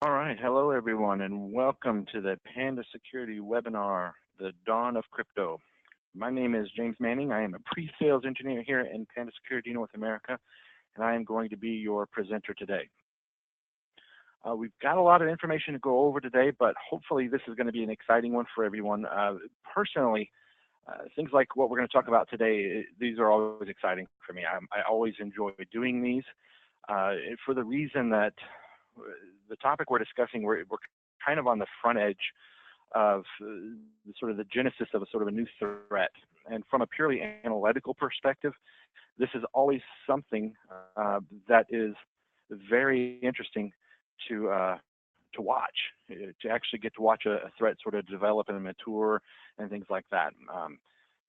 All right, hello everyone, and welcome to the Panda Security webinar, The Dawn of Crypto. My name is James Manning. I am a pre-sales engineer here in Panda Security North America, and I am going to be your presenter today. We've got a lot of information to go over today, but hopefully this is going to be an exciting one for everyone. Personally, things like what we're going to talk about today, these are always exciting for me. I always enjoy doing these for the reason that the topic we're discussing, we're kind of on the front edge of sort of the genesis of a new threat. And from a purely analytical perspective, this is always something that is very interesting to watch, to actually get to watch a threat sort of develop and mature and things like that.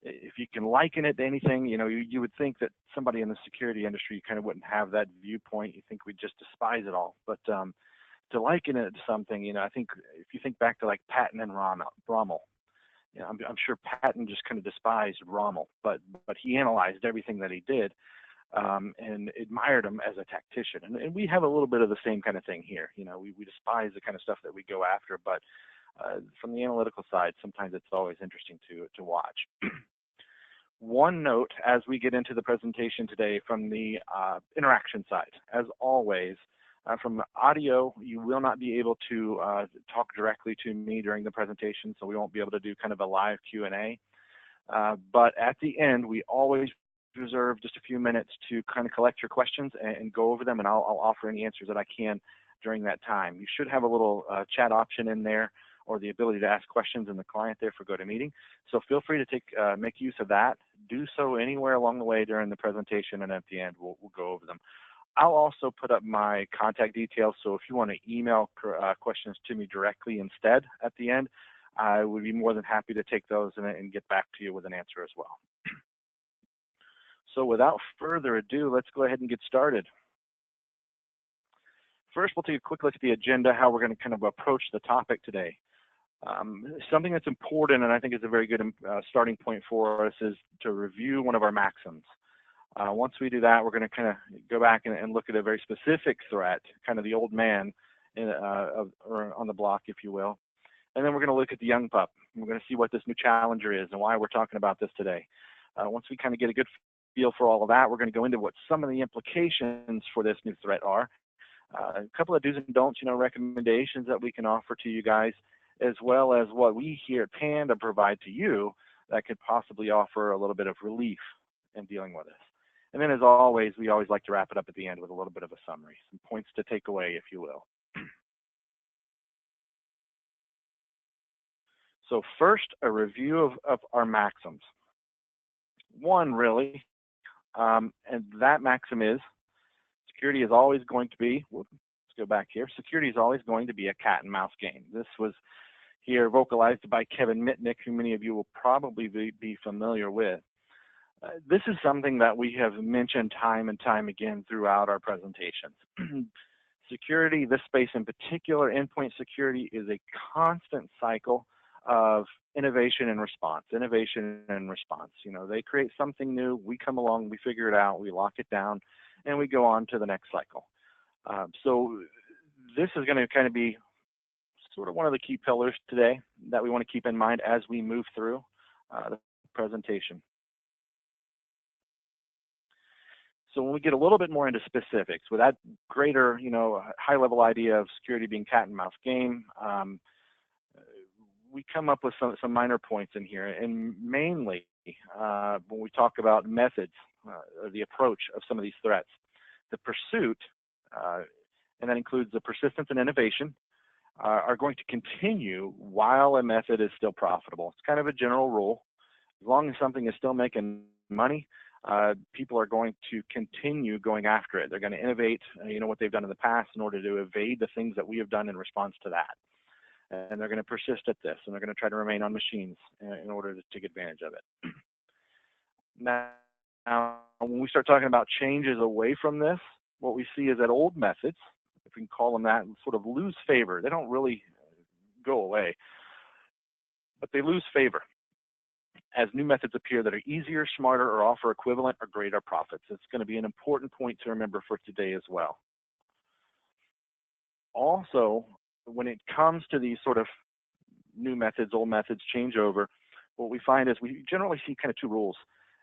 If you can liken it to anything, you would think that somebody in the security industry kind of wouldn't have that viewpoint. You think we'd just despise it all. But to liken it to something, I think if you think back to like Patton and Rommel, I'm sure Patton just kind of despised Rommel, but he analyzed everything that he did and admired him as a tactician. And we have a little bit of the same kind of thing here. We despise the kind of stuff that we go after, but from the analytical side, sometimes it's always interesting to watch. One note as we get into the presentation today from the interaction side, as always, from audio, you will not be able to talk directly to me during the presentation, so we won't be able to do kind of a live Q&A. But at the end, we always reserve just a few minutes to kind of collect your questions and go over them, and I'll offer any answers that I can during that time. You should have a little chat option in there, or the ability to ask questions in the client there for GoToMeeting. So feel free to make use of that. Do so anywhere along the way during the presentation, and at the end, we'll go over them. I'll also put up my contact details, so if you want to email questions to me directly instead at the end, I would be more than happy to take those and get back to you with an answer as well. So without further ado, let's go ahead and get started. First, we'll take a quick look at the agenda, how we're going to kind of approach the topic today. Something that's important, and I think is a very good starting point for us, is to review one of our maxims. Once we do that, we're going to kind of go back and look at a very specific threat, kind of the old man or on the block, if you will. And then we're going to look at the young pup. We're going to see what this new challenger is and why we're talking about this today. Once we kind of get a good feel for all of that, we're going to go into what some of the implications for this new threat are. A couple of do's and don'ts, recommendations that we can offer to you guys, as well as what we here at Panda provide to you that could possibly offer a little bit of relief in dealing with this. And then as always, we always like to wrap it up at the end with a little bit of a summary, some points to take away, if you will. So first, a review of our maxims. One, really, and that maxim is, security is always going to be, let's go back here, security is always going to be a cat and mouse game. This was here vocalized by Kevin Mitnick, who many of you will probably be familiar with. This is something that we have mentioned time and time again throughout our presentations. Security, this space in particular, endpoint security, is a constant cycle of innovation and response, They create something new, we come along, we figure it out, we lock it down, and we go on to the next cycle. So this is going to kind of be sort of one of the key pillars today that we want to keep in mind as we move through the presentation. So when we get a little bit more into specifics, with that greater, high-level idea of security being cat and mouse game, we come up with some minor points in here, and mainly when we talk about methods, or the approach of some of these threats, the pursuit, and that includes the persistence and innovation, are going to continue while a method is still profitable. It's kind of a general rule. As long as something is still making money, people are going to continue going after it. They're going to innovate, what they've done in the past in order to evade the things that we have done in response to that. And they're going to persist at this, and they're going to try to remain on machines in order to take advantage of it. Now, when we start talking about changes away from this, what we see is that old methods, if we can call them that, sort of lose favor. They don't really go away, but they lose favor as new methods appear that are easier, smarter, or offer equivalent or greater profits. It's going to be an important point to remember for today as well. Also, when it comes to these sort of new methods, old methods change over, what we find is we generally see kind of two rules,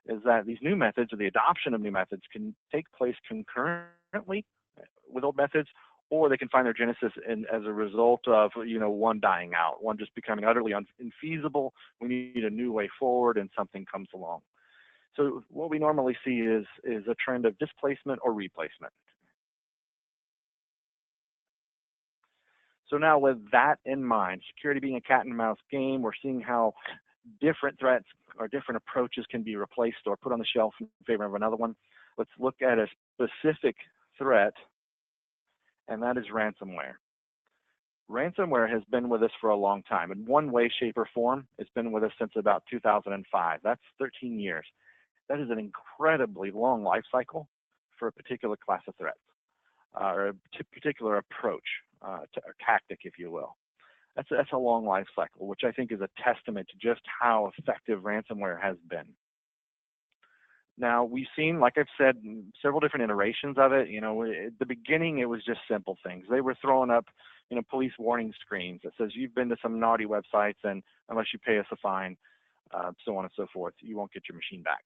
is that these new methods or the adoption of new methods can take place concurrently with old methods, or they can find their genesis as a result of one dying out, one just becoming utterly infeasible. We need a new way forward, and something comes along. So what we normally see is a trend of displacement or replacement. So now with that in mind, security being a cat and mouse game, we're seeing how different threats or different approaches can be replaced or put on the shelf in favor of another one. Let's look at a specific threat, and that is ransomware. Ransomware has been with us for a long time. In one way, shape, or form, it's been with us since about 2005. That's 13 years. That is an incredibly long life cycle for a particular class of threats, or a particular approach, or tactic, if you will. That's a long life cycle, which I think is a testament to just how effective ransomware has been. Now, we've seen, like I've said, several different iterations of it. At the beginning, it was just simple things. They were throwing up, police warning screens that says you've been to some naughty websites, and unless you pay us a fine, so on and so forth, you won't get your machine back.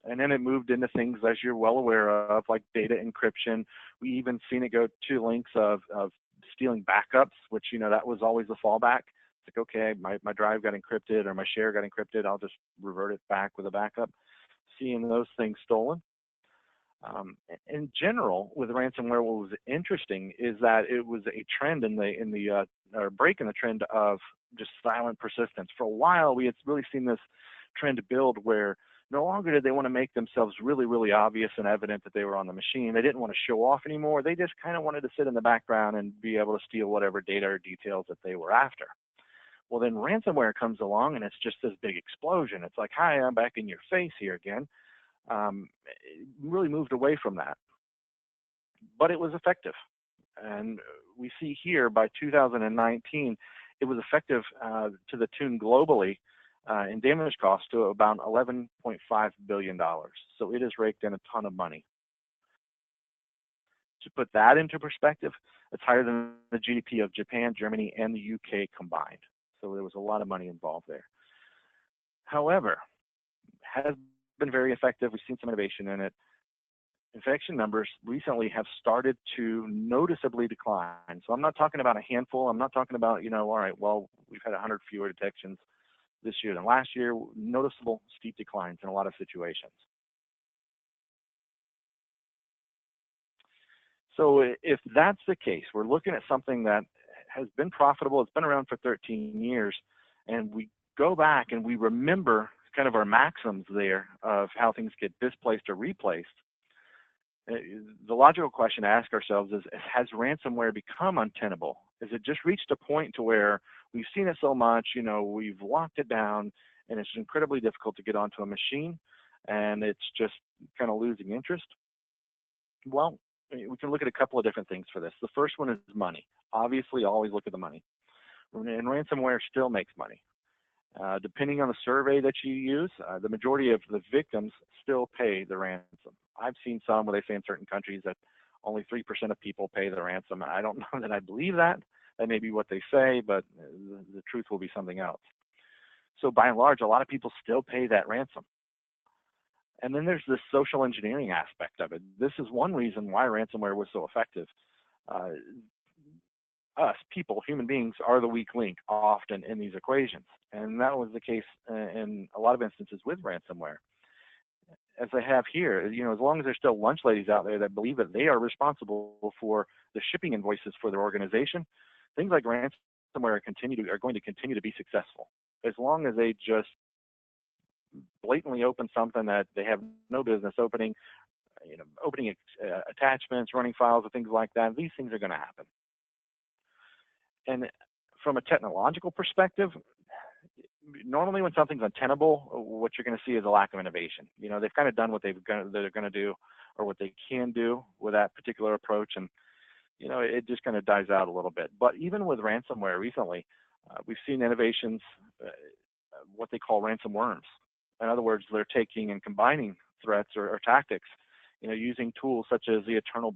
And then it moved into things, as you're well aware of, like data encryption. We even seen it go to links of stealing backups, which, that was always the fallback. It's like, okay, my drive got encrypted or my share got encrypted, I'll just revert it back with a backup. Seeing those things stolen. In general, with ransomware, what was interesting is that it was a trend or break in the trend of just silent persistence. For a while, we had really seen this trend build where no longer did they want to make themselves really, really obvious and evident that they were on the machine. They didn't want to show off anymore. They just kind of wanted to sit in the background and be able to steal whatever data or details that they were after. Well, then ransomware comes along, and it's just this big explosion. It's like, hi, I'm back in your face here again. It really moved away from that. But it was effective. And we see here by 2019, it was effective to the tune globally in damage costs to about $11.5 billion. So it has raked in a ton of money. To put that into perspective, it's higher than the GDP of Japan, Germany, and the UK combined. So there was a lot of money involved there. However, has been very effective. We've seen some innovation in it. Infection numbers recently have started to noticeably decline. So I'm not talking about a handful. I'm not talking about, all right, well, we've had 100 fewer detections this year than last year. Noticeable steep declines in a lot of situations. So if that's the case, we're looking at something that has been profitable. It's been around for 13 years, and we go back and we remember kind of our maxims there of how things get displaced or replaced. The logical question to ask ourselves is, has ransomware become untenable? Has it just reached a point to where we've seen it so much, we've locked it down, and it's incredibly difficult to get onto a machine, and it's just kind of losing interest? Well, we can look at a couple of different things for this. The first one is money. Obviously, always look at the money. And ransomware still makes money. Depending on the survey that you use, the majority of the victims still pay the ransom. I've seen some where they say in certain countries that only 3% of people pay the ransom. I don't know that I believe that. That may be what they say, but the truth will be something else. So by and large, a lot of people still pay that ransom. And then there's this social engineering aspect of it. This is one reason why ransomware was so effective. Us, people, human beings, are the weak link often in these equations. And that was the case in a lot of instances with ransomware. As I have here, as long as there's still lunch ladies out there that believe that they are responsible for the shipping invoices for their organization, things like ransomware are going to continue to be successful. As long as they just blatantly open something that they have no business opening, opening attachments, running files, and things like that, these things are going to happen. And from a technological perspective, normally when something's untenable, what you're going to see is a lack of innovation. They've kind of done what they're going to do or what they can do with that particular approach, and it just kind of dies out a little bit. But even with ransomware recently, we've seen innovations, what they call ransom worms. In other words, they're taking and combining threats or tactics, using tools such as the Eternal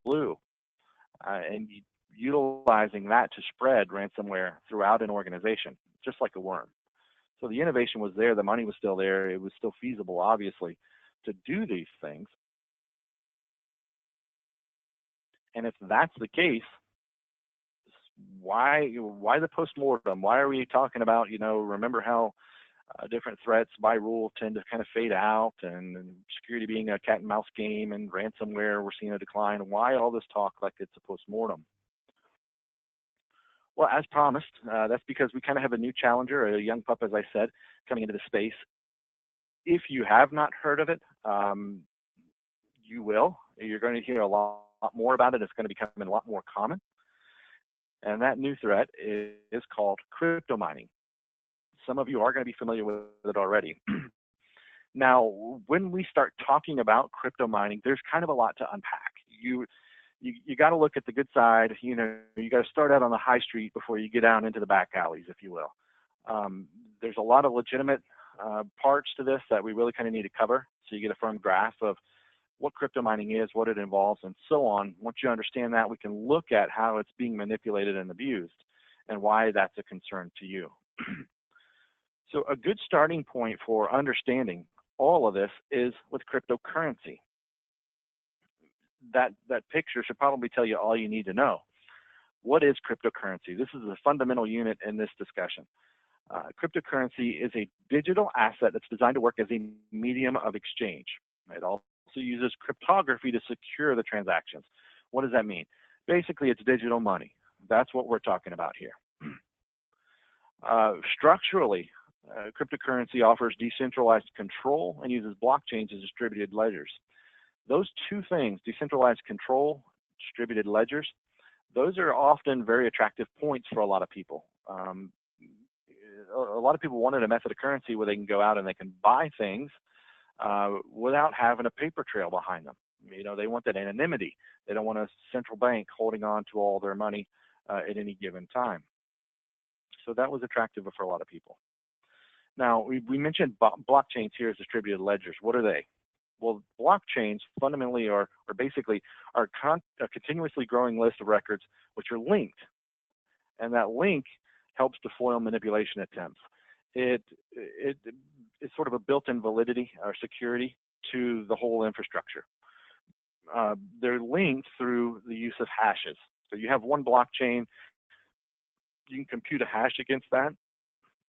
Blue. And utilizing that to spread ransomware throughout an organization, just like a worm. So the innovation was there, the money was still there, it was still feasible, obviously, to do these things. And if that's the case, why the postmortem? Why are we talking about, remember how different threats by rule tend to kind of fade out, and security being a cat and mouse game, and ransomware, we're seeing a decline. Why all this talk like it's a postmortem? Well, as promised, that's because we kind of have a new challenger, a young pup, as I said, coming into the space. If you have not heard of it, you will. You're going to hear a lot more about it. It's going to become a lot more common. And that new threat is called cryptomining. Some of you are going to be familiar with it already. Now, when we start talking about cryptomining, there's kind of a lot to unpack. You got to look at the good side. You got to start out on the high street before you get down into the back alleys, if you will. There's a lot of legitimate parts to this that we really kind of need to cover, so you get a firm grasp of what cryptomining is, what it involves, and so on. Once you understand that, we can look at how it's being manipulated and abused and why that's a concern to you. So a good starting point for understanding all of this is with cryptocurrency. That picture should probably tell you all you need to know. What is cryptocurrency? This is a fundamental unit in this discussion. Cryptocurrency is a digital asset that's designed to work as a medium of exchange. It also uses cryptography to secure the transactions. What does that mean? Basically, it's digital money. That's what we're talking about here. Structurally, cryptocurrency offers decentralized control and uses blockchains as distributed ledgers. Those two things, decentralized control, distributed ledgers, those are often very attractive points for a lot of people. A lot of people wanted a method of currency where they can go out and they can buy things without having a paper trail behind them. They want that anonymity. They don't want a central bank holding on to all their money at any given time. So that was attractive for a lot of people. Now, we mentioned blockchains here as distributed ledgers. What are they? Well, blockchains fundamentally are basically a continuously growing list of records which are linked. And that link helps to foil manipulation attempts. It's sort of a built-in validity or security to the whole infrastructure. They're linked through the use of hashes. So you have one blockchain, you can compute a hash against that.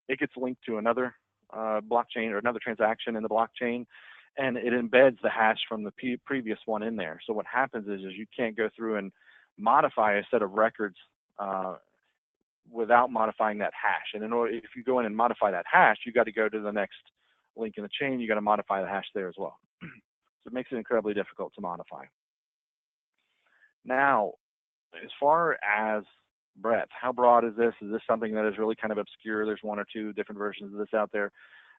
It gets linked to another blockchain or another transaction in the blockchain, and it embeds the hash from the previous one in there. So what happens is you can't go through and modify a set of records without modifying that hash. And in order, if you go in and modify that hash, you got to go to the next link in the chain. You got to modify the hash there as well. So it makes it incredibly difficult to modify. Now, as far as breadth, how broad is this? Is this something that is really kind of obscure? There's one or two different versions of this out there.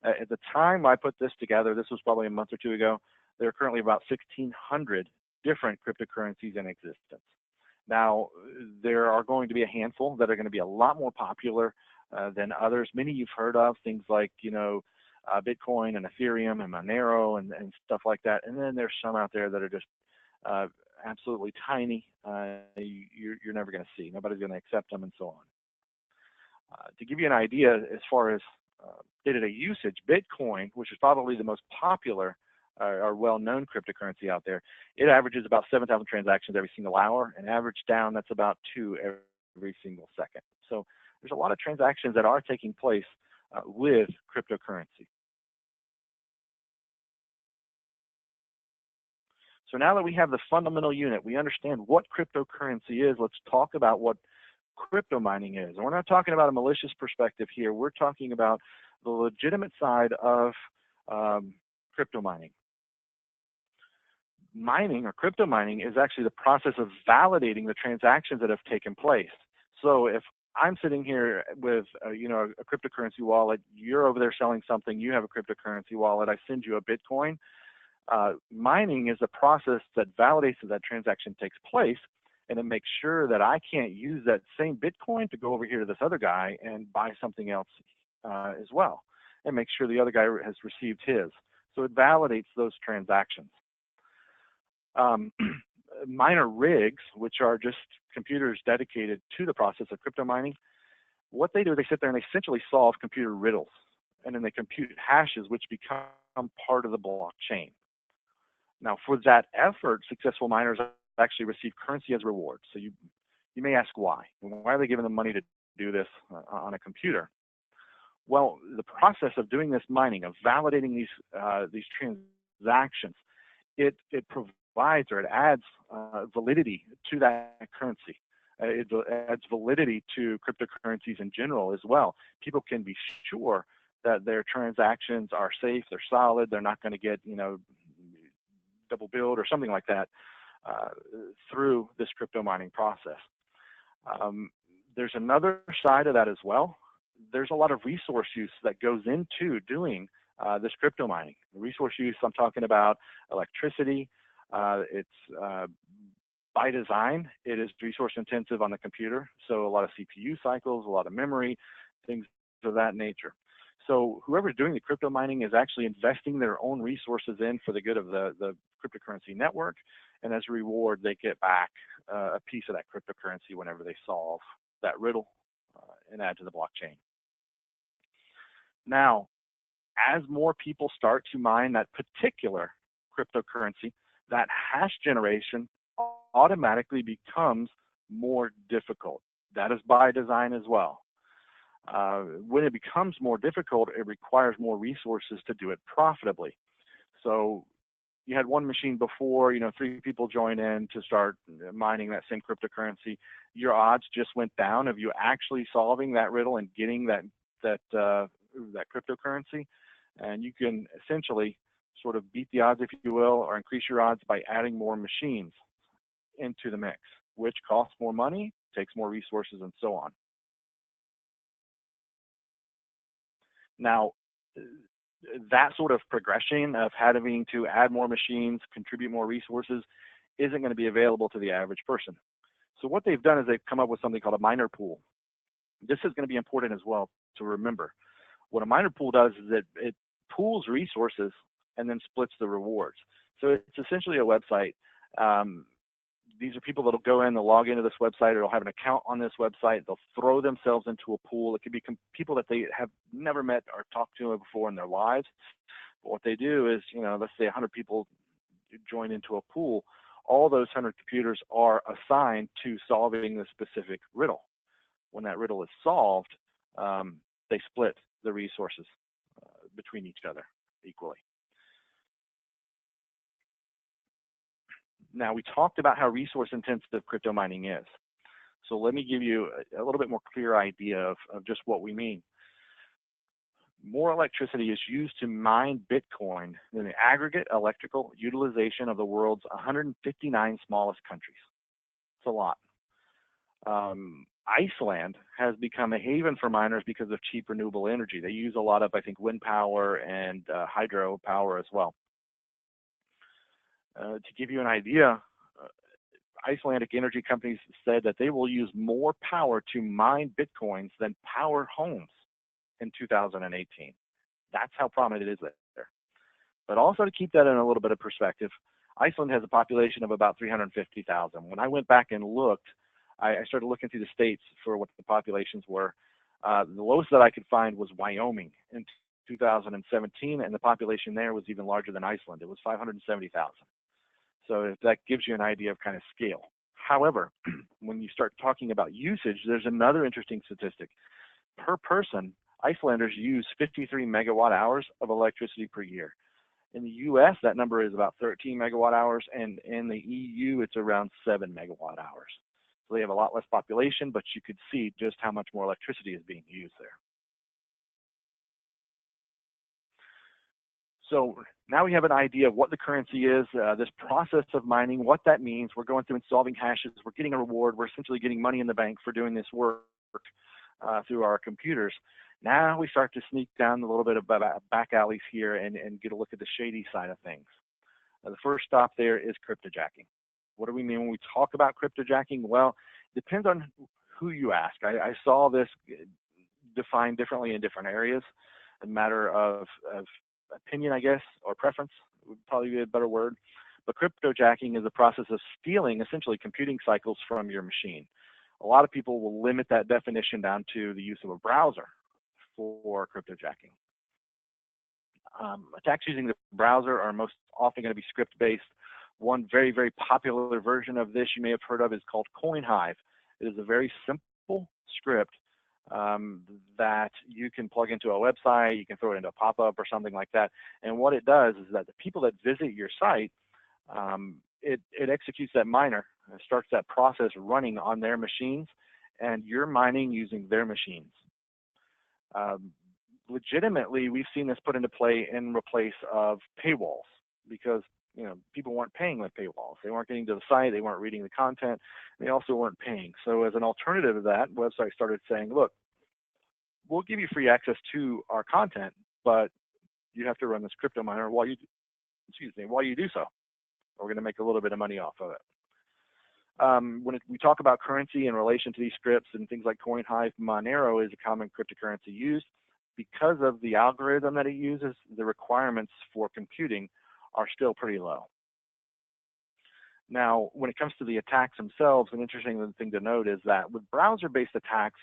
At the time I put this together, this was probably a month or two ago, there are currently about 1,600 different cryptocurrencies in existence. Now, there are going to be a handful that are going to be a lot more popular than others. Many you've heard of, things like, Bitcoin and Ethereum and Monero and stuff like that. And then there's some out there that are just absolutely tiny. You're never going to see. Nobody's going to accept them and so on. To give you an idea, as far as day-to-day usage, Bitcoin, which is probably the most popular or well-known cryptocurrency out there, it averages about 7,000 transactions every single hour, and average down, that's about 2 every single second. So there's a lot of transactions that are taking place with cryptocurrency. So now that we have the fundamental unit, we understand what cryptocurrency is, let's talk about what cryptomining is. And we're not talking about a malicious perspective here. We're talking about the legitimate side of cryptomining. Mining or cryptomining is actually the process of validating the transactions that have taken place. So if I'm sitting here with a cryptocurrency wallet, you're over there selling something, you have a cryptocurrency wallet, I send you a Bitcoin. Mining is a process that validates that transaction takes place, and it makes sure that I can't use that same Bitcoin to go over here to this other guy and buy something else as well, and make sure the other guy has received his. So it validates those transactions. miner rigs, which are just computers dedicated to the process of crypto mining, what they do, they sit there and they essentially solve computer riddles, and then they compute hashes which become part of the blockchain. Now, for that effort, successful miners actually receive currency as reward. So you may ask why. Why are they giving them money to do this on a computer? Well, the process of doing this mining, of validating these transactions, it provides, or it adds validity to that currency. It adds validity to cryptocurrencies in general as well. People can be sure that their transactions are safe, they're solid, they're not going to get, double billed or something like that through this crypto mining process. There's another side of that as well. There's a lot of resource use that goes into doing this crypto mining. The resource use, I'm talking about electricity. It's by design, it is resource intensive on the computer. So a lot of CPU cycles, a lot of memory, things of that nature. So whoever's doing the crypto mining is actually investing their own resources in for the good of the cryptocurrency network. And as a reward, they get back a piece of that cryptocurrency whenever they solve that riddle and add to the blockchain. Now, as more people start to mine that particular cryptocurrency, that hash generation automatically becomes more difficult. That is by design as well. When it becomes more difficult, it requires more resources to do it profitably. So you had one machine before, 3 people join in to start mining that same cryptocurrency. Your odds just went down of you actually solving that riddle and getting that cryptocurrency. And you can essentially sort of beat the odds, if you will, or increase your odds by adding more machines into the mix, which costs more money, takes more resources, and so on. Now, that sort of progression of having to add more machines, contribute more resources, isn't going to be available to the average person. So what they've done is they've come up with something called a miner pool. This is going to be important as well to remember. What a miner pool does is it pools resources and then splits the rewards. So it's essentially a website. These are people that'll go in, they'll log into this website, or they'll have an account on this website. They'll throw themselves into a pool. It could be people that they have never met or talked to before in their lives. But what they do is, let's say 100 people join into a pool. All those 100 computers are assigned to solving the specific riddle. When that riddle is solved, they split the resources between each other equally. Now, we talked about how resource intensive crypto mining is. So let me give you a little bit more clear idea of just what we mean. More electricity is used to mine Bitcoin than the aggregate electrical utilization of the world's 159 smallest countries. It's a lot. Iceland has become a haven for miners because of cheap renewable energy. They use a lot of, I think, wind power and hydro power as well. To give you an idea, Icelandic energy companies said that they will use more power to mine Bitcoins than power homes in 2018. That's how prominent it is there. But also to keep that in a little bit of perspective, Iceland has a population of about 350,000. When I went back and looked, I started looking through the states for what the populations were. The lowest that I could find was Wyoming in 2017, and the population there was even larger than Iceland. It was 570,000. So if that gives you an idea of kind of scale. However, when you start talking about usage, there's another interesting statistic. Per person, Icelanders use 53 megawatt hours of electricity per year. In the US, that number is about 13 megawatt hours, and in the EU, it's around 7 megawatt hours. So they have a lot less population, but you could see just how much more electricity is being used there. So now we have an idea of what the currency is, this process of mining, what that means. We're going through and solving hashes. We're getting a reward. We're essentially getting money in the bank for doing this work through our computers. Now we start to sneak down a little bit of back alleys here and get a look at the shady side of things. The first stop there is cryptojacking. What do we mean when we talk about cryptojacking? Well, it depends on who you ask. I saw this defined differently in different areas. A matter of opinion, I guess, or preference would probably be a better word. But cryptojacking is a process of stealing essentially computing cycles from your machine. A lot of people will limit that definition down to the use of a browser for cryptojacking. Attacks using the browser are most often going to be script-based. One very, very popular version of this you may have heard of is called CoinHive. It is a very simple script that you can plug into a website, you can throw it into a pop-up or something like that. And what it does is that the people that visit your site, it executes that miner, starts that process running on their machines, and you're mining using their machines. Legitimately, we've seen this put into play in replace of paywalls, because people weren't paying with paywalls. They weren't getting to the site, they weren't reading the content, they also weren't paying. So as an alternative to that, websites started saying, look, we'll give you free access to our content, but you have to run this crypto miner while you do so. We're going to make a little bit of money off of it. When we talk about currency in relation to these scripts and things like CoinHive, Monero is a common cryptocurrency used. Because of the algorithm that it uses, the requirements for computing are still pretty low. Now, when it comes to the attacks themselves, an interesting thing to note is that with browser-based attacks,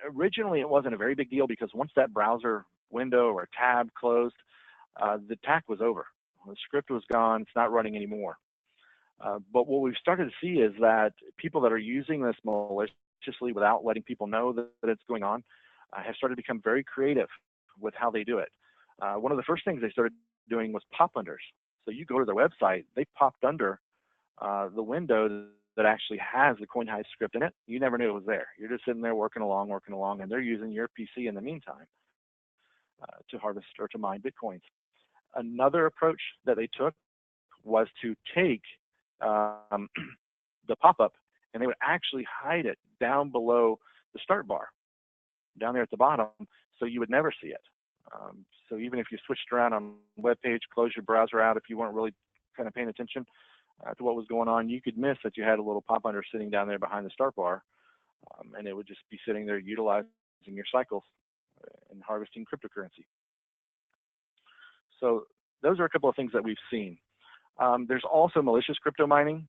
originally it wasn't a very big deal, because once that browser window or tab closed, the attack was over. The script was gone, it's not running anymore. But what we've started to see is that people that are using this maliciously without letting people know that it's going on have started to become very creative with how they do it. One of the first things they started doing was pop unders. So you go to their website, they popped under the window that actually has the CoinHive script in it. You never knew it was there. You're just sitting there working along, and they're using your PC in the meantime to harvest or to mine Bitcoins. Another approach that they took was to take the pop-up, and they would actually hide it down below the start bar, down there at the bottom, so you would never see it. So even if you switched around on the web page, closed your browser out, if you weren't really kind of paying attention to what was going on, you could miss that you had a little pop under sitting down there behind the start bar, and it would just be sitting there utilizing your cycles and harvesting cryptocurrency. So those are a couple of things that we've seen. There's also malicious crypto mining.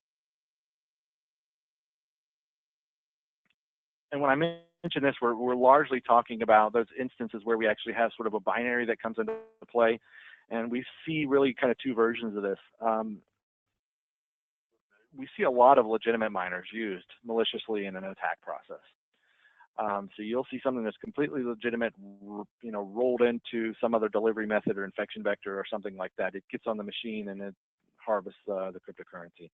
And when I mention this, we're largely talking about those instances where we actually have sort of a binary that comes into play, and we see really kind of two versions of this. We see a lot of legitimate miners used maliciously in an attack process. So you'll see something that's completely legitimate, rolled into some other delivery method or infection vector or something like that. It gets on the machine and it harvests the cryptocurrency.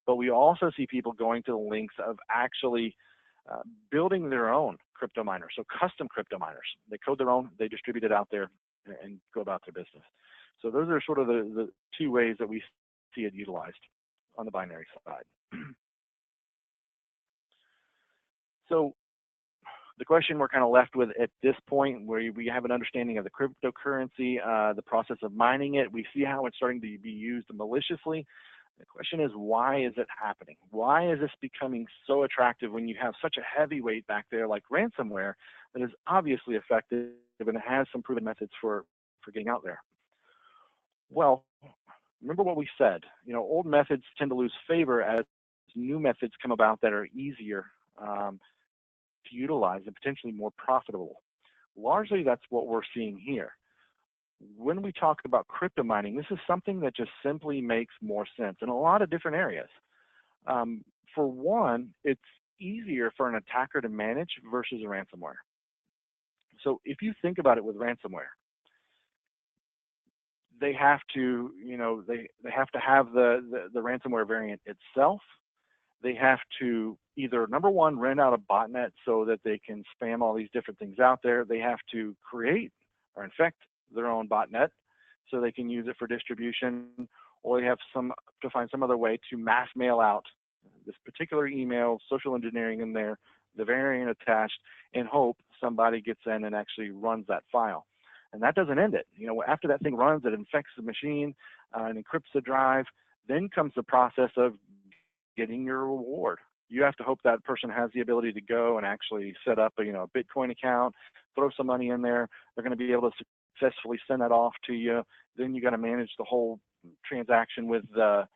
But we also see people going to the links of actually building their own crypto miner, so custom crypto miners. They code their own, they distribute it out there and go about their business. So those are sort of the two ways that we see it utilized on the binary side. So the question we're kind of left with at this point, where we have an understanding of the cryptocurrency, the process of mining it, we see how it's starting to be used maliciously. The question is, why is it happening? Why is this becoming so attractive when you have such a heavyweight back there like ransomware that is obviously effective and has some proven methods for getting out there? Well, remember what we said. Old methods tend to lose favor as new methods come about that are easier to utilize and potentially more profitable. Largely, that's what we're seeing here. When we talk about crypto mining, this is something that just simply makes more sense in a lot of different areas. For one, it's easier for an attacker to manage versus a ransomware. So if you think about it with ransomware, they have to, they have to have the ransomware variant itself. They have to either, number one, rent out a botnet so that they can spam all these different things out there. They have to create or infect their own botnet so they can use it for distribution, or they have to find some other way to mass mail out this particular email, social engineering in there, the variant attached, and hope somebody gets in and actually runs that file. And that doesn't end it. After that thing runs, it infects the machine and encrypts the drive. Then comes the process of getting your reward. You have to hope that person has the ability to go and actually set up a Bitcoin account, throw some money in there. They're going to be able to successfully send that off to you. Then you got to manage the whole transaction with the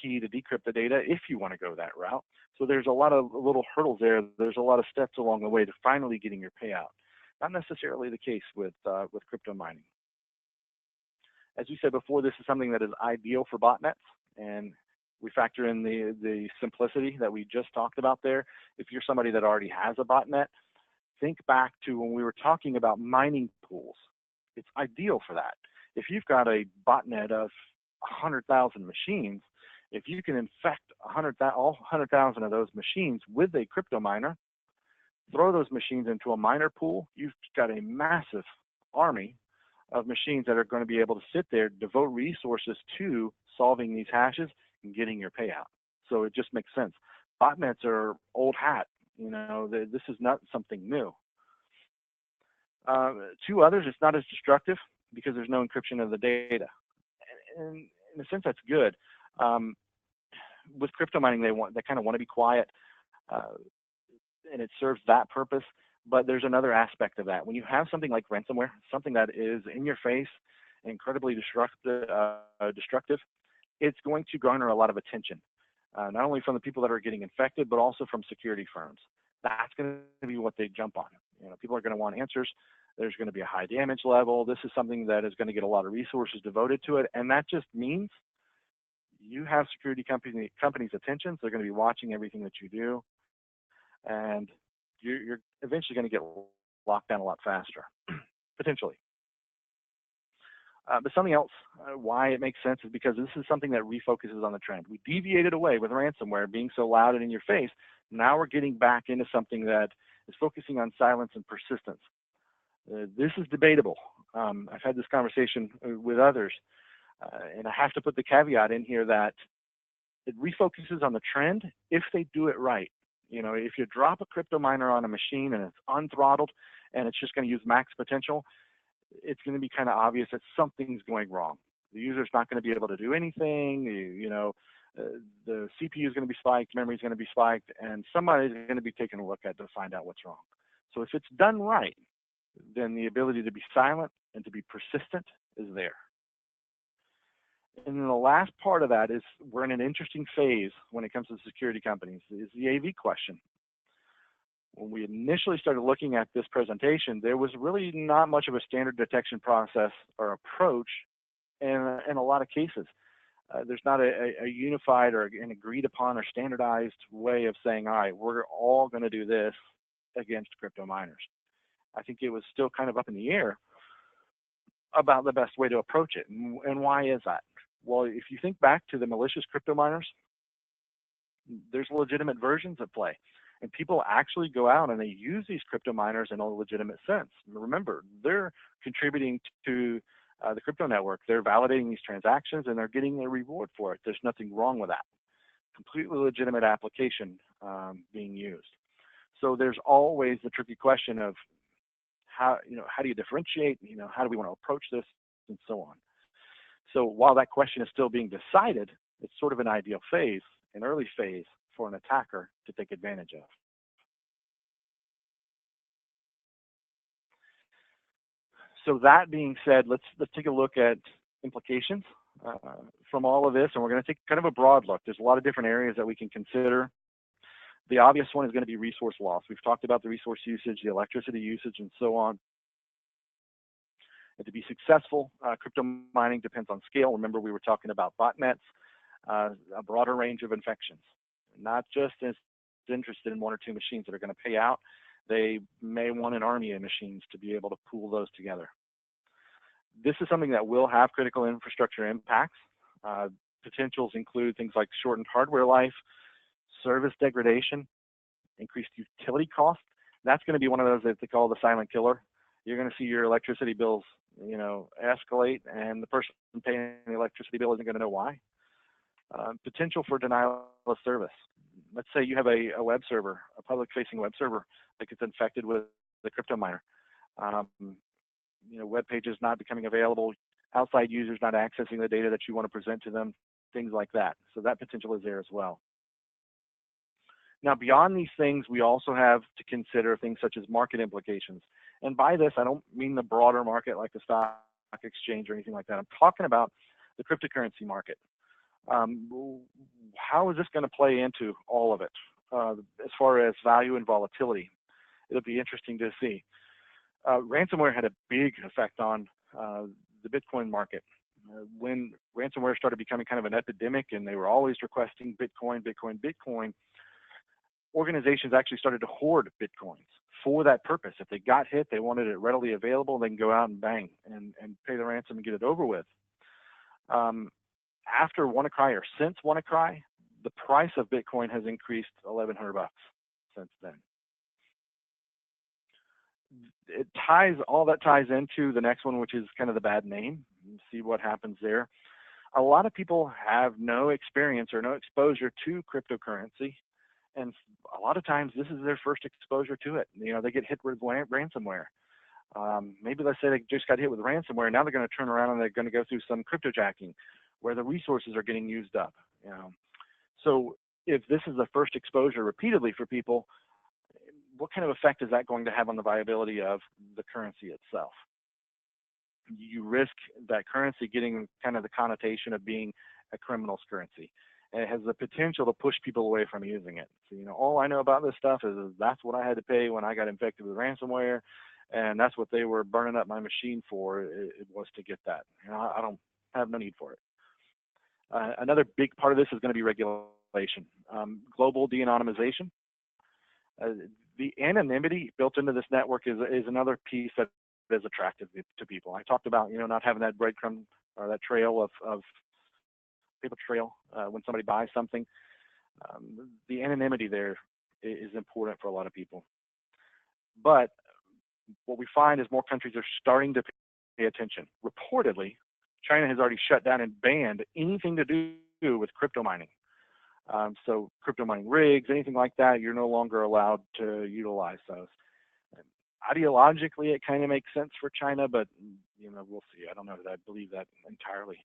key to decrypt the data if you want to go that route. So there's a lot of little hurdles there. There's a lot of steps along the way to finally getting your payout. Not necessarily the case with crypto mining. As we said before, this is something that is ideal for botnets, and we factor in the simplicity that we just talked about there. If you're somebody that already has a botnet, think back to when we were talking about mining pools. It's ideal for that. If you've got a botnet of 100,000 machines, if you can infect all 100,000 of those machines with a crypto miner, throw those machines into a miner pool, you've got a massive army of machines that are going to be able to sit there, devote resources to solving these hashes and getting your payout. So it just makes sense. Botnets are old hat. You know, this is not something new. Two others, it's not as destructive because there's no encryption of the data. And in a sense, that's good. With crypto mining, they kind of want to be quiet, and it serves that purpose. But there's another aspect of that. When you have something like ransomware, something that is in your face, incredibly destructive, it's going to garner a lot of attention, not only from the people that are getting infected, but also from security firms. That's going to be what they jump on. You know, people are going to want answers. There's going to be a high damage level. This is something that is going to get a lot of resources devoted to it, and that just means you have security companies' attention. So they're going to be watching everything that you do, and you're eventually going to get locked down a lot faster, potentially. But something else, why it makes sense is because this is something that refocuses on the trend. We deviated away with ransomware being so loud and in your face. Now we're getting back into something that is focusing on silence and persistence. This is debatable. I've had this conversation with others, and I have to put the caveat in here that it refocuses on the trend if they do it right. You know, if you drop a crypto miner on a machine and it's unthrottled and it's just going to use max potential, it's going to be kind of obvious that something's going wrong. The user's not going to be able to do anything. The CPU is going to be spiked, memory is going to be spiked, and somebody's going to be taking a look at it to find out what's wrong. So if it's done right, then the ability to be silent and to be persistent is there. And then the last part of that is we're in an interesting phase when it comes to security companies, is the AV question. When we initially started looking at this presentation, there was really not much of a standard detection process or approach in a lot of cases. There's not a unified or an agreed upon or standardized way of saying, all right, we're all going to do this against crypto miners. I think it was still kind of up in the air about the best way to approach it. And why is that? Well, if you think back to the malicious crypto miners, there's legitimate versions at play. And people actually go out and they use these crypto miners in a legitimate sense. Remember, they're contributing to the crypto network. They're validating these transactions and they're getting a reward for it. There's nothing wrong with that. Completely legitimate application being used. So there's always the tricky question of how do you differentiate? How do we want to approach this, and so on. So while that question is still being decided, it's sort of an ideal phase, an early phase for an attacker to take advantage of. So that being said, let's take a look at implications from all of this, and we're going to take kind of a broad look. There's a lot of different areas that we can consider. The obvious one is going to be resource loss. We've talked about the resource usage, the electricity usage, and so on. And to be successful, crypto mining depends on scale. Remember, we were talking about botnets, a broader range of infections. Not just interested in one or two machines that are going to pay out. They may want an army of machines to be able to pool those together. This is something that will have critical infrastructure impacts. Potentials include things like shortened hardware life, service degradation, increased utility costs. That's going to be one of those that they call the silent killer. You're going to see your electricity bills, escalate, and the person paying the electricity bill isn't going to know why. Potential for denial of service. Let's say you have a web server, a public-facing web server that gets infected with the crypto miner. Web pages not becoming available, outside users not accessing the data that you want to present to them, things like that. So that potential is there as well. Now, beyond these things, we also have to consider things such as market implications. And by this, I don't mean the broader market like the stock exchange or anything like that. I'm talking about the cryptocurrency market. How is this going to play into all of it as far as value and volatility? It'll be interesting to see. Ransomware had a big effect on the Bitcoin market. When ransomware started becoming kind of an epidemic and they were always requesting Bitcoin, organizations actually started to hoard Bitcoins for that purpose. If they got hit, they wanted it readily available, they can go out and bang and pay the ransom and get it over with. After WannaCry or since WannaCry, the price of Bitcoin has increased $1,100 since then. All that ties into the next one, which is kind of the bad name. See what happens there. A lot of people have no experience or no exposure to cryptocurrency, and a lot of times this is their first exposure to it. You know, they get hit with ransomware. Maybe let's say they just got hit with ransomware. Now they're going to turn around and they're going to go through some cryptojacking, where the resources are getting used up. You know, so if this is the first exposure repeatedly for people, what kind of effect is that going to have on the viability of the currency itself? You risk that currency getting kind of the connotation of being a criminal's currency. And it has the potential to push people away from using it. So, you know, all I know about this stuff is that's what I had to pay when I got infected with ransomware, and that's what they were burning up my machine for. It was to get that. You know, I don't have no need for it. Another big part of this is going to be regulation. Global de-anonymization. The anonymity built into this network is another piece that is attractive to people. I talked about, you know, not having that breadcrumb or that trail of paper trail when somebody buys something. The anonymity there is important for a lot of people. But what we find is more countries are starting to pay attention. Reportedly, China has already shut down and banned anything to do with crypto mining. So crypto mining rigs, anything like that, you're no longer allowed to utilize those. Ideologically, it kind of makes sense for China, but you know, we'll see. I don't know that I believe that entirely.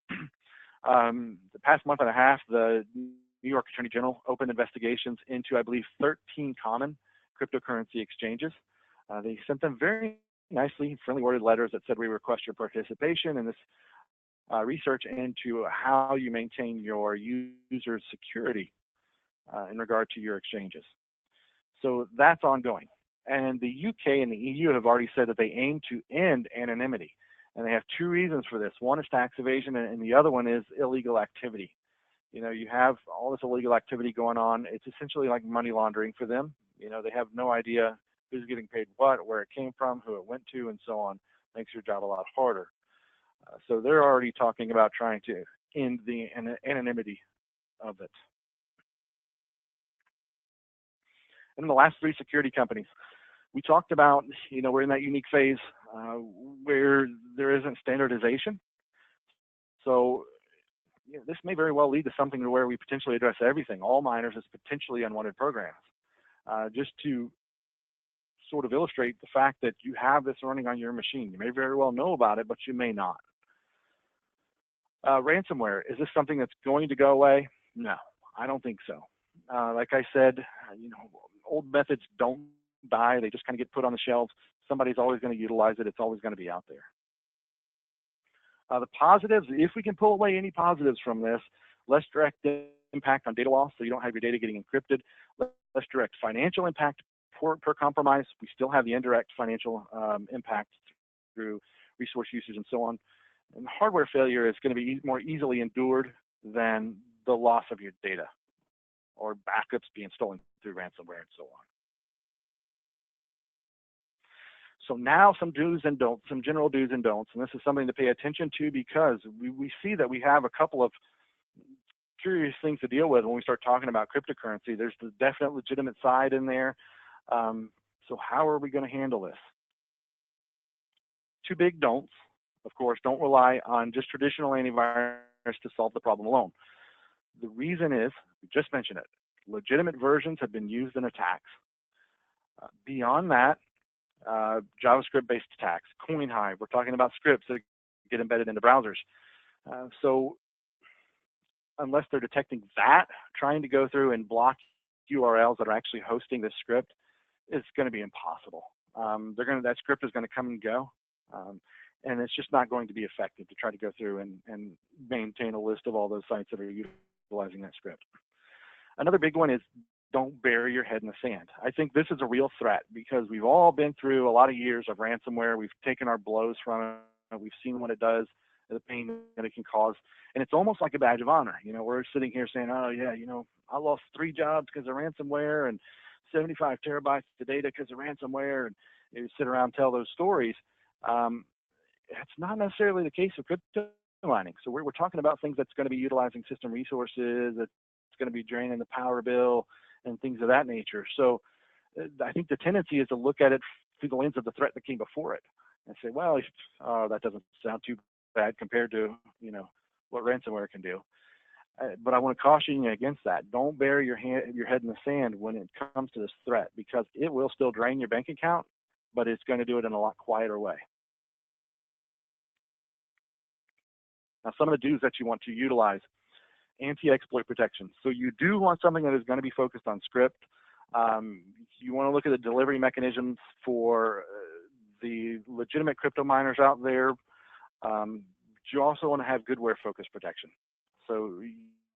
The past month and a half, the New York Attorney General opened investigations into, I believe, 13 common cryptocurrency exchanges. They sent them very nicely, friendly worded letters that said, we request your participation in this research into how you maintain your user security in regard to your exchanges. So that's ongoing. And the UK and the EU have already said that they aim to end anonymity. And they have two reasons for this. One is tax evasion, and the other one is illegal activity. You know, you have all this illegal activity going on. It's essentially like money laundering for them. You know, they have no idea who's getting paid what, where it came from, who it went to, and so on. Makes your job a lot harder. So they're already talking about trying to end the anonymity of it. And then the last three, security companies. We talked about, you know, we're in that unique phase where there isn't standardization. So you know, this may very well lead to something where we potentially address everything, all miners as potentially unwanted programs. Just to sort of illustrate the fact that you have this running on your machine. You may very well know about it, but you may not. Ransomware, is this something that's going to go away? No, I don't think so. Like I said, you know, old methods don't die. They just kind of get put on the shelves. Somebody's always going to utilize it. It's always going to be out there. The positives, if we can pull away any positives from this, less direct impact on data loss, so you don't have your data getting encrypted, less direct financial impact per compromise. We still have the indirect financial impact through resource usage and so on. And hardware failure is going to be more easily endured than the loss of your data or backups being stolen through ransomware and so on. So now some do's and don'ts, some general do's and don'ts, and this is something to pay attention to because we see that we have a couple of curious things to deal with when we start talking about cryptocurrency. There's the definite legitimate side in there. So how are we going to handle this? Two big don'ts. Of course, don't rely on just traditional antivirus to solve the problem alone. The reason is, we just mentioned it, legitimate versions have been used in attacks. Beyond that, JavaScript-based attacks, CoinHive, we're talking about scripts that get embedded into browsers. So unless they're detecting that, trying to go through and block URLs that are actually hosting this script is going to be impossible. That script is going to come and go. and it's just not going to be effective to try to go through and maintain a list of all those sites that are utilizing that script. Another big one is don't bury your head in the sand. I think this is a real threat because we've all been through a lot of years of ransomware. We've taken our blows from it. We've seen what it does, the pain that it can cause. And it's almost like a badge of honor. You know, we're sitting here saying, oh yeah, you know, I lost 3 jobs because of ransomware and 75 terabytes of data because of ransomware. And you sit around and tell those stories. It's not necessarily the case of crypto mining. So we're talking about things that's going to be utilizing system resources, that's going to be draining the power bill and things of that nature. So I think the tendency is to look at it through the lens of the threat that came before it and say, well, that doesn't sound too bad compared to, you know, what ransomware can do. But I want to caution you against that. Don't bury your head in the sand when it comes to this threat, because it will still drain your bank account, but it's going to do it in a lot quieter way. Now, some of the do's that you want to utilize: anti-exploit protection. So you do want something that is going to be focused on script. You want to look at the delivery mechanisms for the legitimate crypto miners out there. You also want to have goodware focused protection. So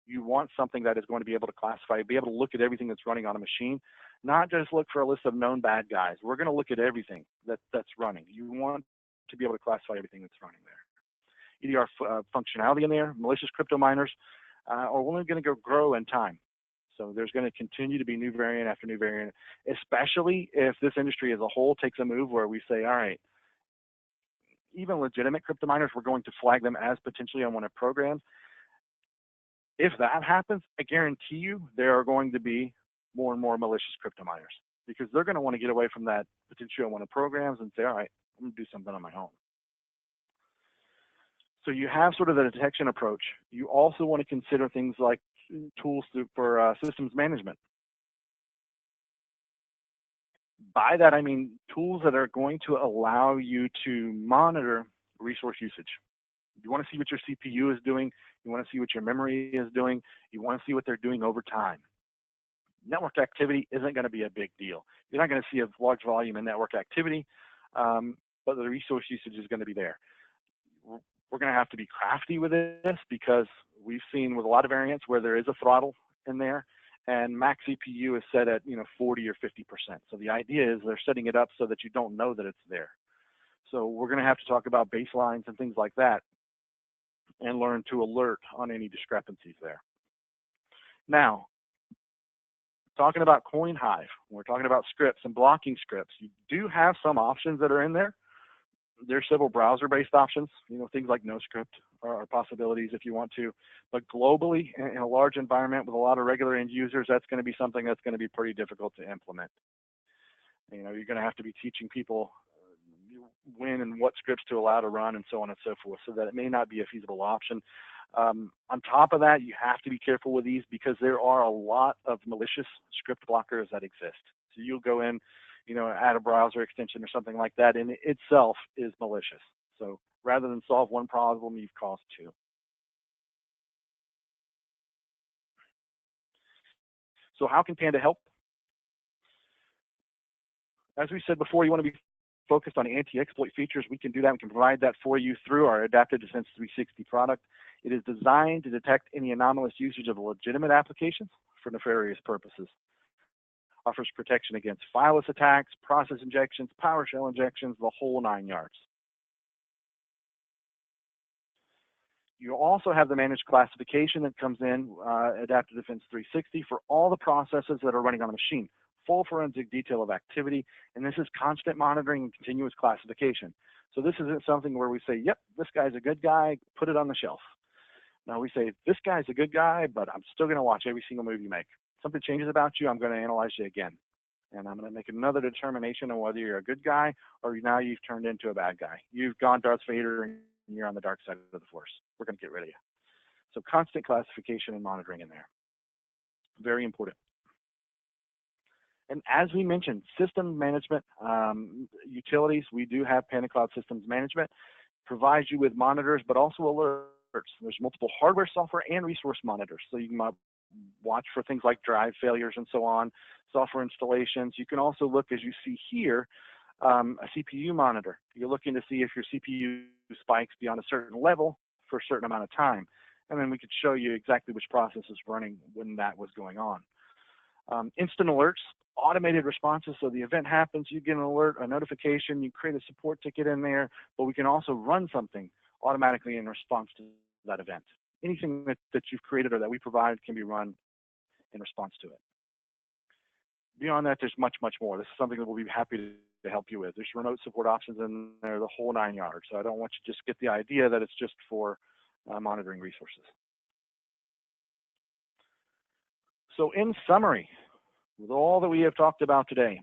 you want something that is going to be able to classify, be able to look at everything that's running on a machine, not just look for a list of known bad guys. We're going to look at everything that's running. You want to be able to classify everything that's running there. EDR functionality in there, malicious crypto miners are only going to grow in time. So there's going to continue to be new variant after new variant, especially if this industry as a whole takes a move where we say, all right, even legitimate crypto miners, we're going to flag them as potentially unwanted programs. If that happens, I guarantee you there are going to be more and more malicious crypto miners, because they're going to want to get away from that potentially unwanted programs and say, all right, I'm going to do something on my own. So you have sort of the detection approach. You also want to consider things like tools for systems management. By that, I mean tools that are going to allow you to monitor resource usage. You want to see what your CPU is doing. You want to see what your memory is doing. You want to see what they're doing over time. Network activity isn't going to be a big deal. You're not going to see a large volume in network activity, but the resource usage is going to be there. We're going to have to be crafty with this, because we've seen with a lot of variants where there is a throttle in there, and max CPU is set at 40 or 50%. So the idea is they're setting it up so that you don't know that it's there. So we're going to have to talk about baselines and things like that, and learn to alert on any discrepancies there. Now, talking about CoinHive, we're talking about scripts and blocking scripts. You do have some options that are in there. There's several browser-based options, things like NoScript are possibilities if you want to. But globally, in a large environment with a lot of regular end users, that's going to be something that's going to be pretty difficult to implement. You're going to have to be teaching people when and what scripts to allow to run and so on and so forth, so that it may not be a feasible option. On top of that, you have to be careful with these, because there are a lot of malicious script blockers that exist. So you'll go in, add a browser extension or something like that, and it itself is malicious. So rather than solve one problem, you've caused 2. So how can Panda help? As we said before, you want to be focused on anti-exploit features. We can do that. We can provide that for you through our Adaptive Defense 360 product. It is designed to detect any anomalous usage of legitimate applications for nefarious purposes. Offers protection against fileless attacks, process injections, PowerShell injections, the whole 9 yards. You also have the managed classification that comes in Adaptive Defense 360 for all the processes that are running on a machine. Full forensic detail of activity, and this is constant monitoring and continuous classification. So this isn't something where we say, yep, this guy's a good guy, put it on the shelf. Now we say, this guy's a good guy, but I'm still going to watch every single move you make. Something changes about you, I'm going to analyze you again. And I'm going to make another determination on whether you're a good guy or now you've turned into a bad guy. You've gone Darth Vader and you're on the dark side of the Force. We're going to get rid of you. So constant classification and monitoring in there. Very important. And as we mentioned, system management utilities, we do have Panda Cloud Systems Management. Provides you with monitors, but also alerts. There's multiple hardware, software, and resource monitors. So you can watch for things like drive failures and so on, software installations. You can also look, as you see here, A CPU monitor. You're looking to see if your CPU spikes beyond a certain level for a certain amount of time. And then we could show you exactly which process is running when that was going on. Instant alerts, automated responses. So the event happens, you get an alert, a notification, you create a support ticket in there, but we can also run something automatically in response to that event. Anything that you've created or that we provide can be run in response to it. Beyond that, there's much, much more. This is something that we'll be happy to help you with. There's remote support options in there, the whole 9 yards. So I don't want you to just get the idea that it's just for monitoring resources. So in summary, with all that we have talked about today,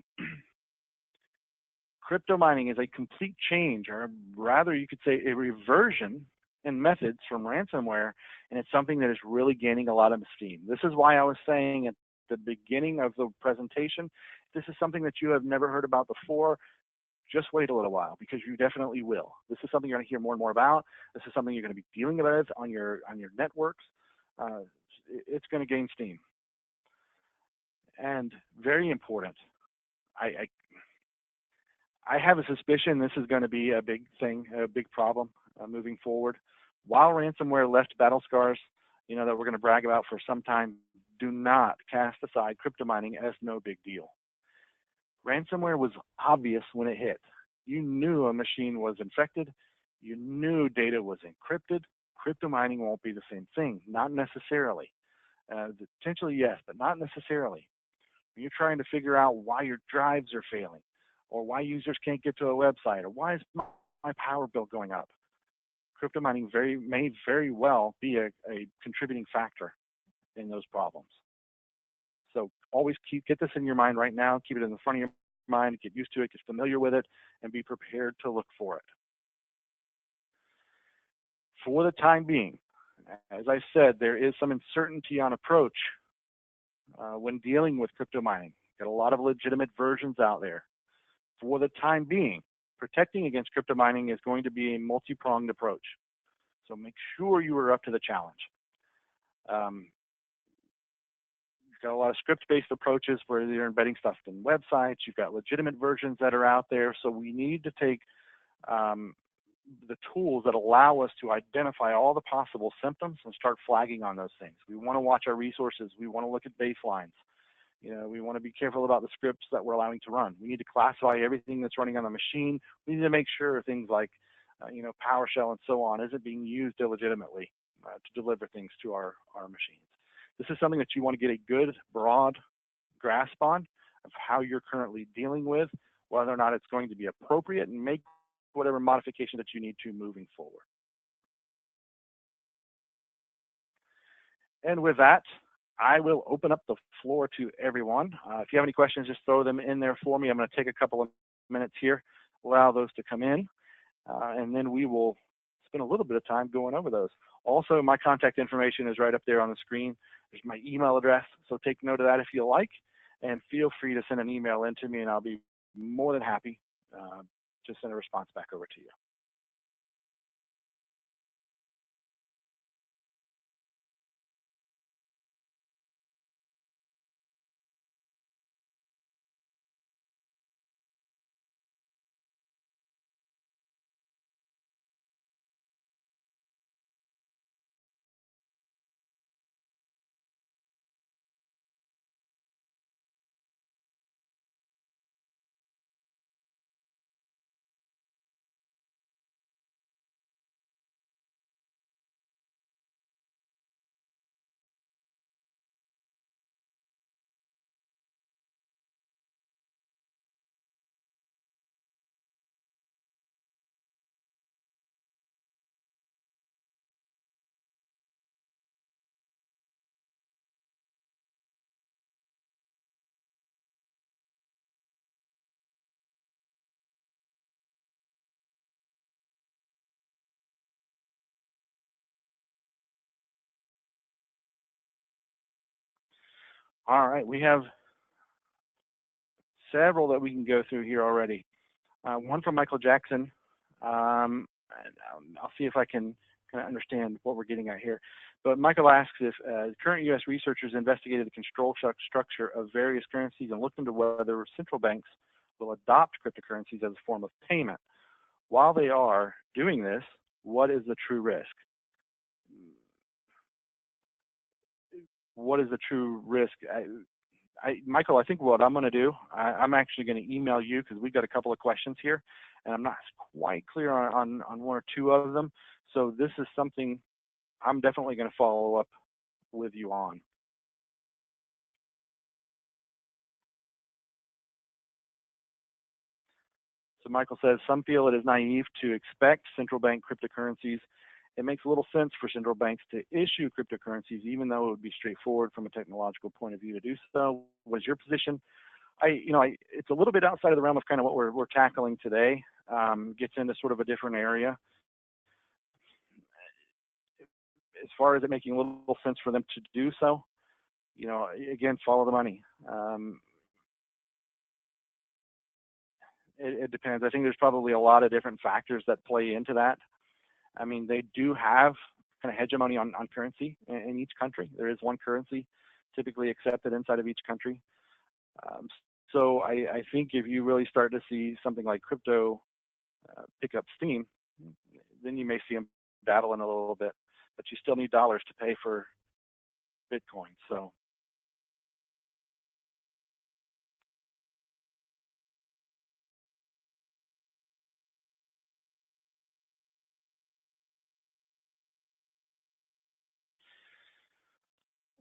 crypto mining is a complete change, or rather you could say a reversion in methods from ransomware, and it's something that is really gaining a lot of steam. This is why I was saying at the beginning of the presentation, this is something that you have never heard about before. Just wait a little while, because you definitely will. This is something you're going to hear more and more about. This is something you're going to be dealing with on your networks. It's going to gain steam. And very important, I have a suspicion this is going to be a big thing, a big problem moving forward. While ransomware left battle scars, that we're going to brag about for some time, do not cast aside crypto mining as no big deal. Ransomware was obvious when it hit. You knew a machine was infected. You knew data was encrypted. Crypto mining won't be the same thing, not necessarily. Potentially yes, but not necessarily. When you're trying to figure out why your drives are failing, or why users can't get to a website, or why is my power bill going up, crypto mining may very well be a contributing factor in those problems. So always get this in your mind right now, keep it in the front of your mind, get used to it, get familiar with it, and be prepared to look for it. For the time being, as I said, there is some uncertainty on approach when dealing with crypto mining. Got a lot of legitimate versions out there. For the time being, protecting against crypto mining is going to be a multi-pronged approach. So make sure you are up to the challenge. You've got a lot of script-based approaches where you're embedding stuff in websites. You've got legitimate versions that are out there. So we need to take the tools that allow us to identify all the possible symptoms and start flagging on those things. We want to watch our resources. We want to look at baselines. We want to be careful about the scripts that we're allowing to run. We need to classify everything that's running on the machine. We need to make sure things like, PowerShell and so on isn't being used illegitimately to deliver things to our machines. This is something that you want to get a good, broad grasp on of how you're currently dealing with, whether or not it's going to be appropriate, and make whatever modification that you need to moving forward. And with that, I will open up the floor to everyone. If you have any questions, just throw them in there for me. I'm going to take a couple of minutes here, allow those to come in, and then we will spend a little bit of time going over those. Also, my contact information is right up there on the screen. There's my email address, so take note of that if you like, and feel free to send an email in to me, and I'll be more than happy to send a response back over to you. All right, we have several that we can go through here already. One from Michael Jackson. I'll see if I can kind of understand what we're getting at here. But Michael asks if current U.S. researchers investigated the control structure of various currencies and looked into whether central banks will adopt cryptocurrencies as a form of payment. While they are doing this, what is the true risk? What is the true risk? Michael, I think what I'm going to do, I'm actually going to email you because we've got a couple of questions here, and I'm not quite clear on one or two of them. So this is something I'm definitely going to follow up with you on. So Michael says, some feel it is naive to expect central bank cryptocurrencies. It makes little sense for central banks to issue cryptocurrencies, even though it would be straightforward from a technological point of view to do so. Was your position? It's a little bit outside of the realm of kind of what we're tackling today. Gets into sort of a different area. As far as it making a little sense for them to do so, again, follow the money. It depends. I think there's probably a lot of different factors that play into that. I mean, they do have kind of hegemony on currency in each country. There is one currency typically accepted inside of each country. So I think if you really start to see something like crypto pick up steam, then you may see them battling a little bit, but you still need dollars to pay for Bitcoin. So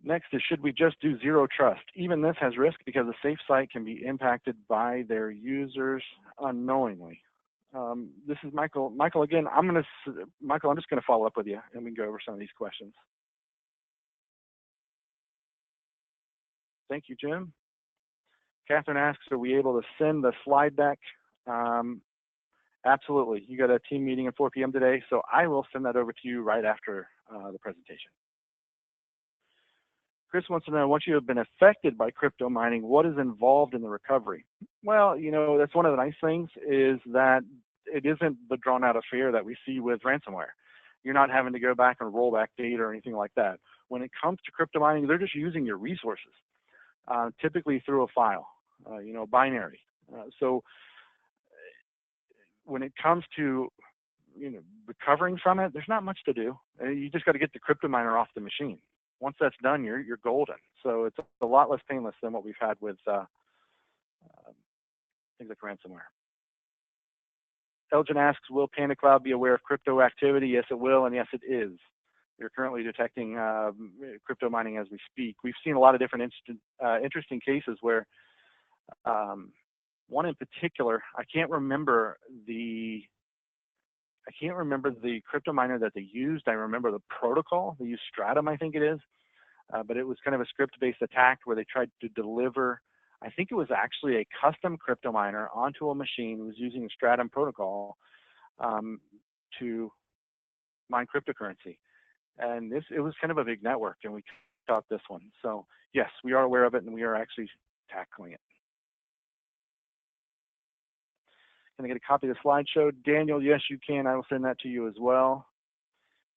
next is, should we just do zero trust? Even this has risk because a safe site can be impacted by their users unknowingly. This is Michael. Michael, again, Michael, I'm just going to follow up with you and we can go over some of these questions. Thank you, Jim. Catherine asks, are we able to send the slide deck? Absolutely. You got a team meeting at 4 p.m. today, so I will send that over to you right after the presentation. Chris wants to know, once you have been affected by crypto mining, what is involved in the recovery? Well, that's one of the nice things is that it isn't the drawn out affair that we see with ransomware. You're not having to go back and roll back data or anything like that. When it comes to crypto mining, they're just using your resources, typically through a file, binary. So when it comes to recovering from it, there's not much to do. You just got to get the crypto miner off the machine. Once that's done, you're golden. So it's a lot less painless than what we've had with things like ransomware. Elgin asks, will Panda Cloud be aware of crypto activity? Yes, it will, and yes, it is. They're currently detecting crypto mining as we speak. We've seen a lot of different interesting cases where one in particular, I can't remember the crypto miner that they used. I remember the protocol. They used Stratum, I think it is, but it was kind of a script-based attack where they tried to deliver, I think it was actually a custom crypto miner onto a machine. It was using the Stratum protocol to mine cryptocurrency. And it was kind of a big network, and we caught this one. So yes, we are aware of it, and we are actually tackling it. Can I get a copy of the slideshow? Daniel, yes, you can. I will send that to you as well.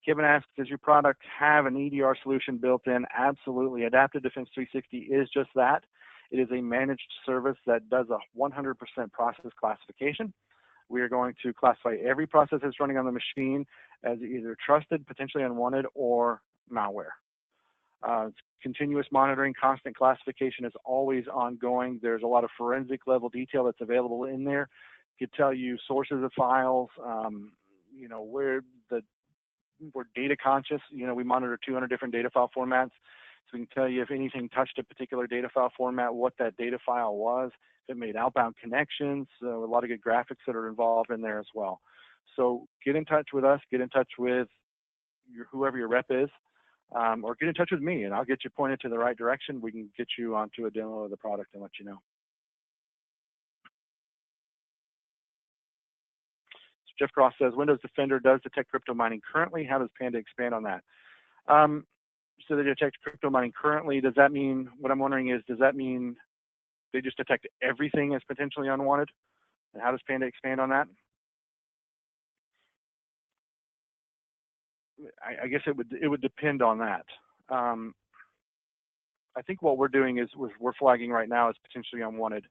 Kevin asks, does your product have an EDR solution built in? Absolutely. Adaptive Defense 360 is just that. It is a managed service that does a 100% process classification. We are going to classify every process that's running on the machine as either trusted, potentially unwanted, or malware. Continuous monitoring, constant classification is always ongoing. There's a lot of forensic level detail that's available in there. Could tell you sources of files, we're data conscious. We monitor 200 different data file formats. So we can tell you if anything touched a particular data file format, what that data file was, if it made outbound connections, so a lot of good graphics that are involved in there as well. So get in touch with us, get in touch with whoever your rep is, or get in touch with me and I'll get you pointed to the right direction. We can get you onto a demo of the product and let you know. Jeff Cross says, Windows Defender does detect crypto mining currently. How does Panda expand on that? So they detect crypto mining currently. Does that mean, what I'm wondering is, does that mean they just detect everything as potentially unwanted? And how does Panda expand on that? I guess it would depend on that. I think what we're doing is we're flagging right now as potentially unwanted.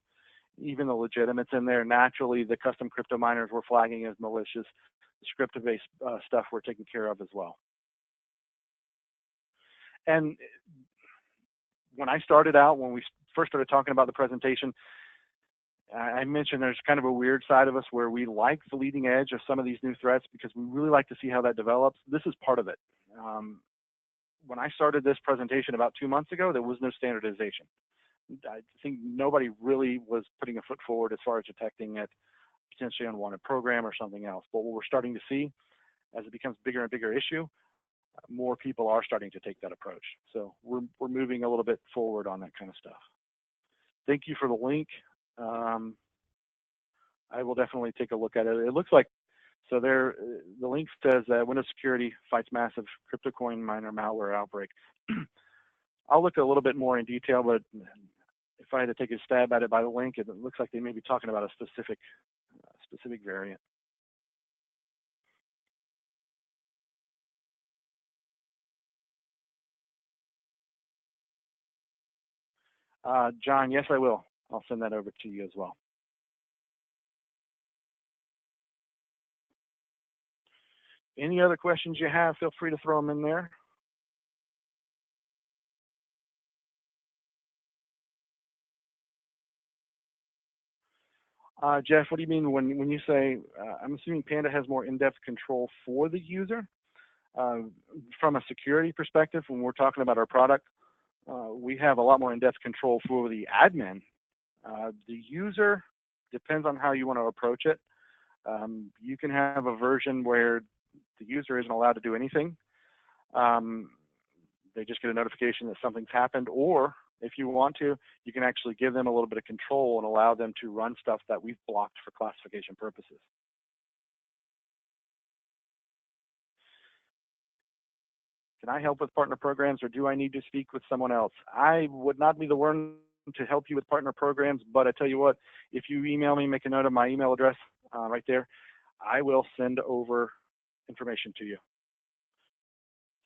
even the legitimates in there. Naturally, the custom crypto miners we're flagging as malicious. The script-based stuff we're taking care of as well. And when I started out, when we first started talking about the presentation, I mentioned there's kind of a weird side of us where we like the leading edge of some of these new threats because we really like to see how that develops. This is part of it. When I started this presentation about 2 months ago, there was no standardization. I think nobody really was putting a foot forward as far as detecting it, potentially unwanted program or something else. But what we're starting to see, as it becomes bigger and bigger issue, more people are starting to take that approach. So we're moving a little bit forward on that kind of stuff. Thank you for the link. I will definitely take a look at it. It looks like, so there, the link says that Windows Security fights massive crypto coin miner malware outbreak. I'll look a little bit more in detail, but if I had to take a stab at it by the link, it looks like they may be talking about a specific variant. John, yes, I will. I'll send that over to you as well. Any other questions you have, feel free to throw them in there. Jeff, what do you mean when you say, I'm assuming Panda has more in-depth control for the user? From a security perspective, when we're talking about our product, we have a lot more in-depth control for the admin. The user depends on how you want to approach it. You can have a version where the user isn't allowed to do anything. They just get a notification that something's happened, or if you want to, you can actually give them a little bit of control and allow them to run stuff that we've blocked for classification purposes. Can I help with partner programs, or do I need to speak with someone else? I would not be the one to help you with partner programs, but I tell you what, if you email me, make a note of my email address right there, I will send over information to you.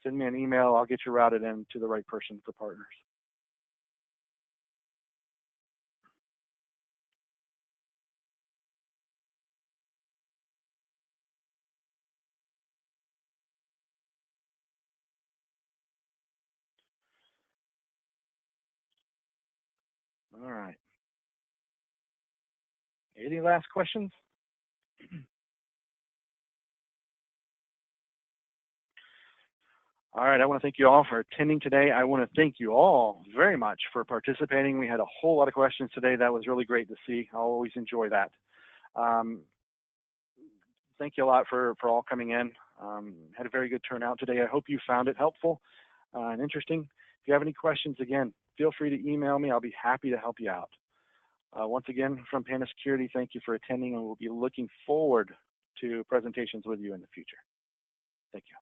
Send me an email, I'll get you routed in to the right person for partners. All right. Any last questions? All right, I want to thank you all for attending today. I want to thank you all very much for participating. We had a whole lot of questions today. That was really great to see. I always enjoy that. Thank you a lot for all coming in. Had a very good turnout today. I hope you found it helpful and interesting. If you have any questions, again, feel free to email me. I'll be happy to help you out. Once again, from Panda Security, thank you for attending, and we'll be looking forward to presentations with you in the future. Thank you.